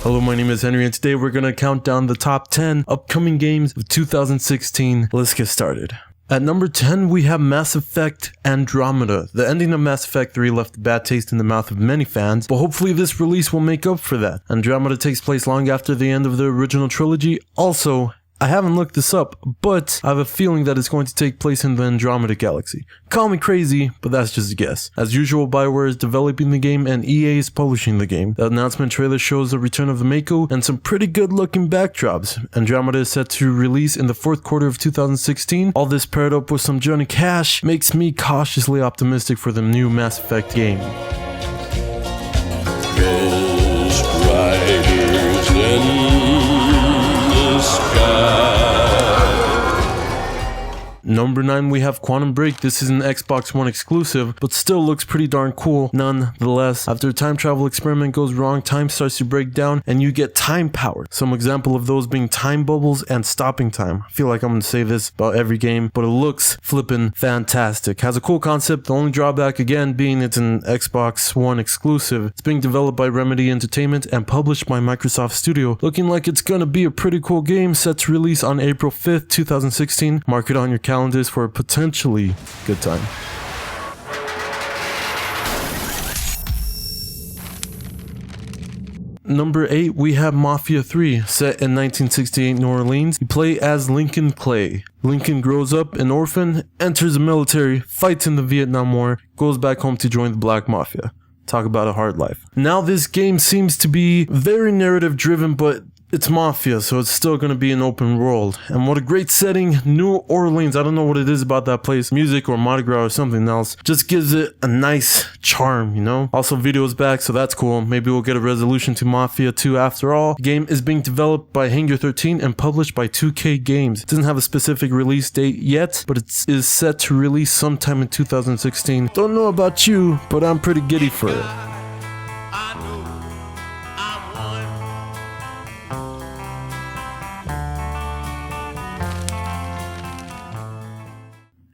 Hello, my name is Henry, and today we're gonna count down the top 10 upcoming games of 2016. Let's get started. At number 10, we have Mass Effect Andromeda. The ending of Mass Effect 3 left a bad taste in the mouth of many fans, but hopefully this release will make up for that. Andromeda takes place long after the end of the original trilogy. Also, I haven't looked this up, but I have a feeling that it's going to take place in the Andromeda Galaxy. Call me crazy, but that's just a guess. As usual, BioWare is developing the game and EA is publishing the game. The announcement trailer shows the return of the Mako and some pretty good looking backdrops. Andromeda is set to release in the fourth quarter of 2016. All this paired up with some Johnny Cash makes me cautiously optimistic for the new Mass Effect game. Ghost Riders in the sky. Number 9, we have Quantum Break. This is an Xbox One exclusive, but still looks pretty darn cool nonetheless. After a time travel experiment goes wrong, time starts to break down and you get time power. Some example of those being time bubbles and stopping time. I feel like I'm gonna say this about every game, but it looks flippin' fantastic. Has a cool concept. The only drawback again being it's an Xbox One exclusive. It's being developed by Remedy Entertainment and published by Microsoft Studio. Looking like it's gonna be a pretty cool game, set to release on April 5th, 2016. Mark it on your calendars for a potentially good time. Number 8, we have Mafia 3, set in 1968 New Orleans. You play as Lincoln Clay. Lincoln grows up an orphan, enters the military, fights in the Vietnam War, goes back home to join the Black Mafia. Talk about a hard life. Now this game seems to be very narrative driven, but it's Mafia, so it's still going to be an open world. And what a great setting, New Orleans. I don't know what it is about that place, music or Mardi Gras or something else, just gives it a nice charm, you know? Also, video's back, so that's cool. Maybe we'll get a resolution to Mafia 2 after all. The game is being developed by Hangar 13 and published by 2K Games. It doesn't have a specific release date yet, but it is set to release sometime in 2016. Don't know about you, but I'm pretty giddy for it.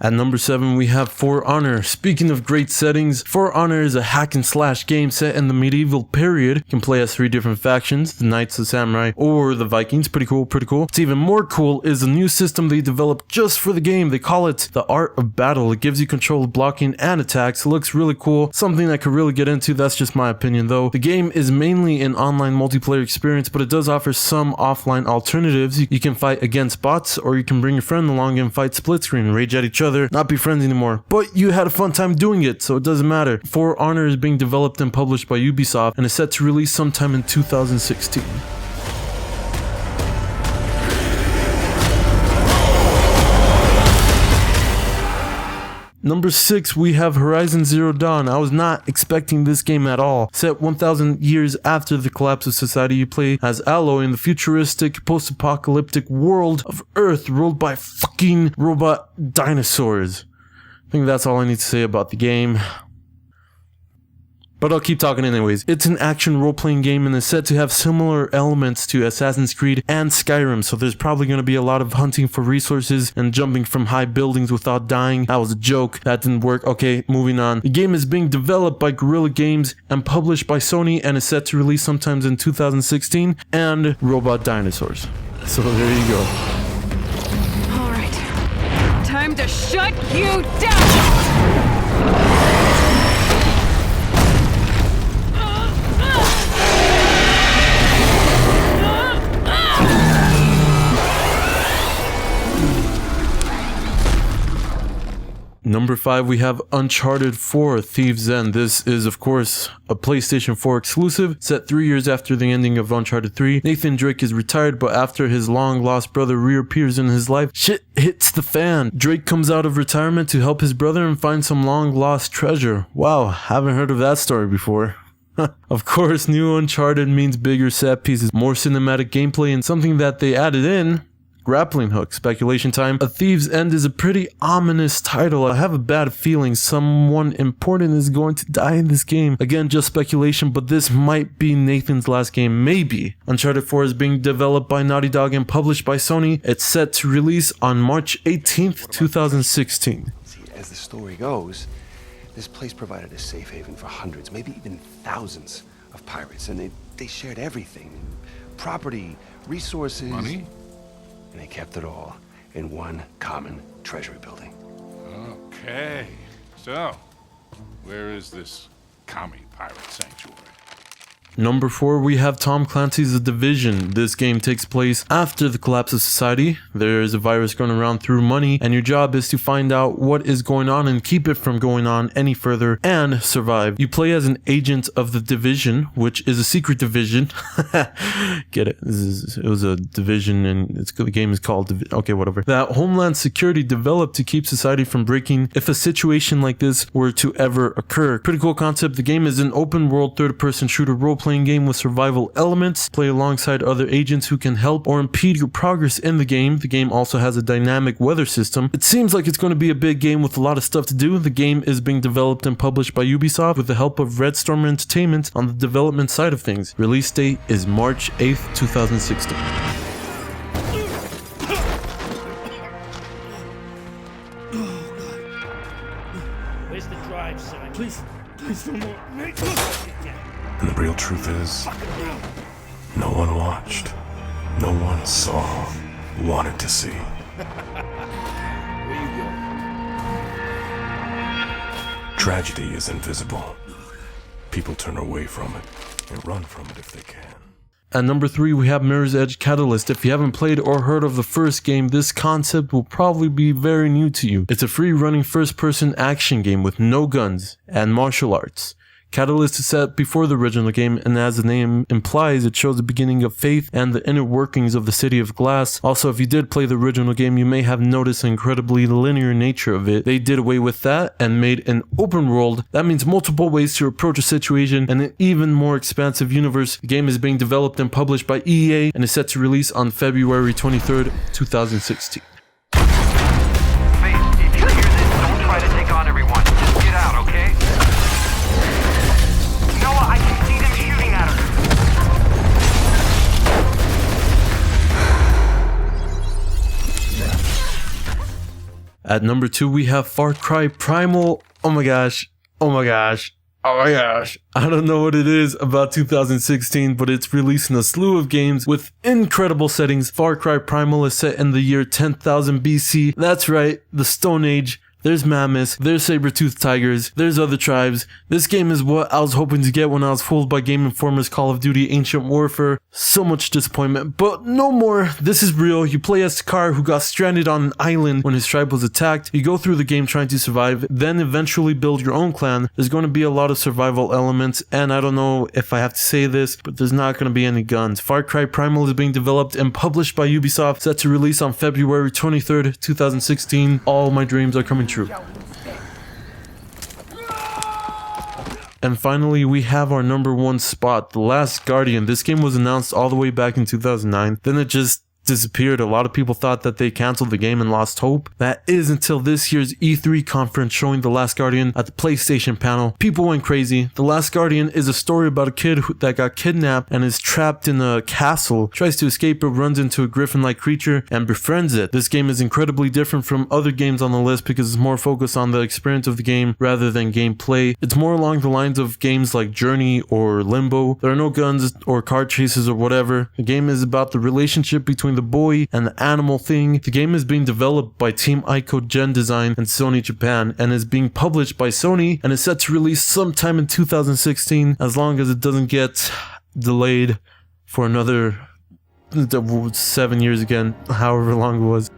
At number 7, we have For Honor. Speaking of great settings, For Honor is a hack and slash game set in the medieval period. You can play as 3 different factions, the Knights, the Samurai, or the Vikings. Pretty cool, pretty cool. What's even more cool is a new system they developed just for the game. They call it the Art of Battle. It gives you control of blocking and attacks. It looks really cool. Something I could really get into. That's just my opinion though. The game is mainly an online multiplayer experience, but it does offer some offline alternatives. You can fight against bots, or you can bring your friend along and fight split screen, rage at each other, not be friends anymore, but you had a fun time doing it, so it doesn't matter. For Honor is being developed and published by Ubisoft and is set to release sometime in 2016. Number 6, we have Horizon Zero Dawn. I was not expecting this game at all. Set 1,000 years after the collapse of society, you play as Aloy in the futuristic, post-apocalyptic world of Earth ruled by fucking robot dinosaurs. I think that's all I need to say about the game. But I'll keep talking anyways. It's an action role-playing game and is said to have similar elements to Assassin's Creed and Skyrim, so there's probably going to be a lot of hunting for resources and jumping from high buildings without dying. That was a joke. That didn't work. Okay, moving on. The game is being developed by Guerrilla Games and published by Sony and is set to release sometimes in 2016, and robot dinosaurs. So there you go. Alright, time to shut you down! Number 5, we have Uncharted 4: Thieves' End. This is, of course, a PlayStation 4 exclusive, set 3 years after the ending of Uncharted 3. Nathan Drake is retired, but after his long-lost brother reappears in his life, shit hits the fan. Drake comes out of retirement to help his brother and find some long-lost treasure. Wow, haven't heard of that story before. Of course, new Uncharted means bigger set pieces, more cinematic gameplay, and something that they added in: grappling hook. Speculation time. A Thieves' End is a pretty ominous title. I have a bad feeling someone important is going to die in this game. Again, just speculation, but this might be Nathan's last game. Maybe. Uncharted 4 is being developed by Naughty Dog and published by Sony. It's set to release on March 18th, 2016. See, as the story goes, this place provided a safe haven for hundreds, maybe even thousands of pirates, and they shared everything. Property, resources. Money? And they kept it all in one common treasury building. Okay. So, where is this commie pirate sanctuary? Number 4, we have Tom Clancy's The Division. This game takes place after the collapse of society. There is a virus going around through money, and your job is to find out what is going on and keep it from going on any further and survive. You play as an agent of the Division, which is a secret division. Get it? It was a division, and the game is called okay, whatever. That Homeland Security developed to keep society from breaking if a situation like this were to ever occur. Pretty cool concept. The game is an open world third-person shooter role-playing game with survival elements. Play alongside other agents who can help or impede your progress in the game. The game also has a dynamic weather system. It seems like it's going to be a big game with a lot of stuff to do. The game is being developed and published by Ubisoft with the help of Red Storm Entertainment on the development side of things. Release date is March 8th, 2016. Where's the drive, Simon? Please no more. And the real truth is, no one watched, no one saw, wanted to see. Where you going? Tragedy is invisible. People turn away from it and run from it if they can. At number 3, we have Mirror's Edge Catalyst. If you haven't played or heard of the first game, this concept will probably be very new to you. It's a free-running first-person action game with no guns and martial arts. Catalyst is set before the original game, and as the name implies, it shows the beginning of Faith and the inner workings of the City of Glass. Also, if you did play the original game, you may have noticed the incredibly linear nature of it. They did away with that and made an open world. That means multiple ways to approach a situation and an even more expansive universe. The game is being developed and published by EA and is set to release on February 23rd, 2016. Faith, if you hear this, don't try to take on everyone. Just get out, okay? Noah, I can see them shooting at her. At number 2, we have Far Cry Primal. Oh my gosh. Oh my gosh. Oh my gosh. I don't know what it is about 2016, but it's releasing a slew of games with incredible settings. Far Cry Primal is set in the year 10,000 BC. That's right, the Stone Age. There's mammoths, there's saber-toothed tigers, there's other tribes. This game is what I was hoping to get when I was fooled by Game Informer's Call of Duty Ancient Warfare. So much disappointment, but no more. This is real. You play as Takar, who got stranded on an island when his tribe was attacked. You go through the game trying to survive, then eventually build your own clan. There's going to be a lot of survival elements, and I don't know if I have to say this, but there's not going to be any guns. Far Cry Primal is being developed and published by Ubisoft, set to release on February 23rd, 2016. All my dreams are coming true. And finally, we have our number 1 spot, The Last Guardian. This game was announced all the way back in 2009. Then it just disappeared. A lot of people thought that they canceled the game and lost hope. That is until this year's E3 conference showing The Last Guardian at the PlayStation panel. People went crazy. The Last Guardian is a story about a kid that got kidnapped and is trapped in a castle, tries to escape but runs into a griffin-like creature and befriends it. This game is incredibly different from other games on the list because it's more focused on the experience of the game rather than gameplay. It's more along the lines of games like Journey or Limbo. There are no guns or car chases or whatever. The game is about the relationship between the boy and the animal thing. The game is being developed by Team Ico Gen Design and Sony Japan and is being published by Sony and is set to release sometime in 2016 as long as it doesn't get delayed for another 7 years again, however long it was.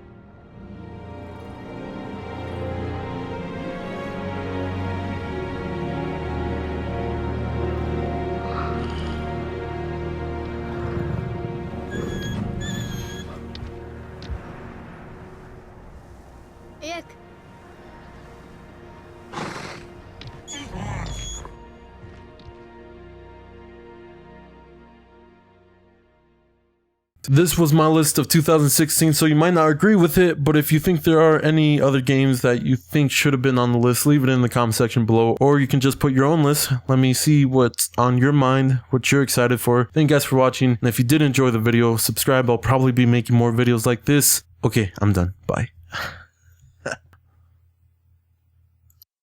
This was my list of 2016, so you might not agree with it, but if you think there are any other games that you think should have been on the list, leave it in the comment section below, or you can just put your own list. Let me see what's on your mind, what you're excited for. Thank you guys for watching, and if you did enjoy the video, subscribe. I'll probably be making more videos like this. Okay, I'm done. Bye.